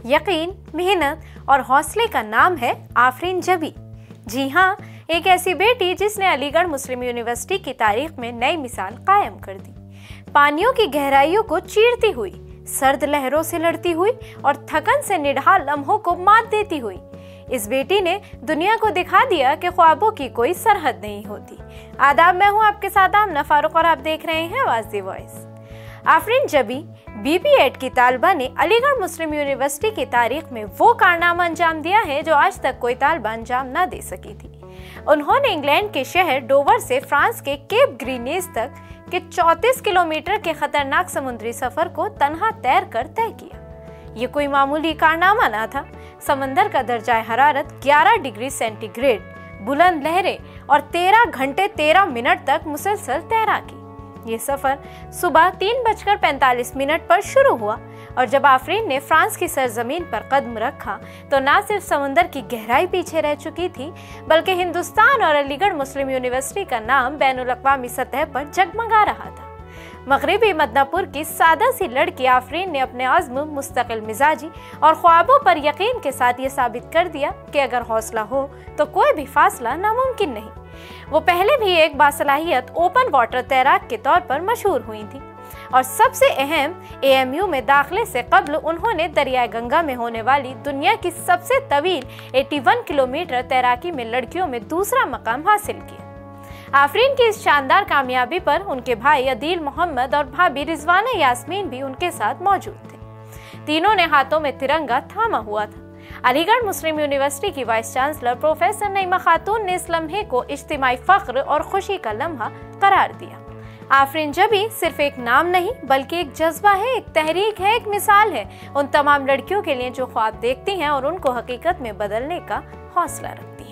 यकीन, मेहनत और हौसले का नाम है आफरीन जबी। जी हाँ, एक ऐसी बेटी जिसने अलीगढ़ मुस्लिम यूनिवर्सिटी की तारीख में नई मिसाल कायम कर दी। पानियों की गहराइयों को चीरती हुई, सर्द लहरों से लड़ती हुई और थकन से निढाल लम्हों को मात देती हुई इस बेटी ने दुनिया को दिखा दिया कि ख्वाबों की कोई सरहद नहीं होती। आदाब, मैं हूं आपके साथ आमना फारूक और आप देख रहे हैं आवाज़ दी वॉइस। आफरीन जबी BB.Ed की तालिबा ने अलीगढ़ मुस्लिम यूनिवर्सिटी की तारीख में वो कारनामा अंजाम दिया है जो आज तक कोई तालिबा अंजाम न दे सकी थी। उन्होंने इंग्लैंड के शहर डोवर से फ्रांस के केप ग्रीनेज तक के 34 किलोमीटर के खतरनाक समुद्री सफर को तन्हा तैर कर तय किया। ये कोई मामूली कारनामा ना था। समंदर का दर्जा हरारत 11 डिग्री सेंटीग्रेड, बुलंद लहरें और 13 घंटे 13 मिनट तक मुसलसल तैराकी। ये सफर सुबह 3:45 पर शुरू हुआ और जब आफरीन ने फ्रांस की सरजमीन पर कदम रखा तो न सिर्फ समुंदर की गहराई पीछे रह चुकी थी, बल्कि हिंदुस्तान और अलीगढ़ मुस्लिम यूनिवर्सिटी का नाम बैनुल अक़वामी सतह पर जगमगा रहा था। मगरिबी मदनापुर की सादा सी लड़की आफरीन ने अपने आज़्म, मुस्तकिल मिजाजी और ख्वाबों पर यकीन के साथ ये साबित कर दिया कि अगर हौसला हो तो कोई भी फासला नामुमकिन नहीं। वो पहले भी एक बासलाहियत ओपन वाटर तैराक के तौर पर मशहूर हुई थी और सबसे अहम AMU में दाखिले से कब्ल उन्होंने दरियाए गंगा में होने वाली दुनिया की सबसे तवील 81 किलोमीटर तैराकी में लड़कियों में दूसरा मकाम हासिल किया। आफरीन की इस शानदार कामयाबी पर उनके भाई अदील मोहम्मद और भाभी रिजवाना यास्मीन भी उनके साथ मौजूद थे। तीनों ने हाथों में तिरंगा थामा हुआ था। अलीगढ़ मुस्लिम यूनिवर्सिटी की वाइस चांसलर प्रोफेसर नईमा खातून ने इस लम्हे को इज्तिमाई फख्र और खुशी का लम्हा करार दिया। आफरीन जबी सिर्फ एक नाम नहीं बल्कि एक जज्बा है, एक तहरीक है, एक मिसाल है उन तमाम लड़कियों के लिए जो ख्वाब देखती हैं और उनको हकीकत में बदलने का हौसला रखती हैं।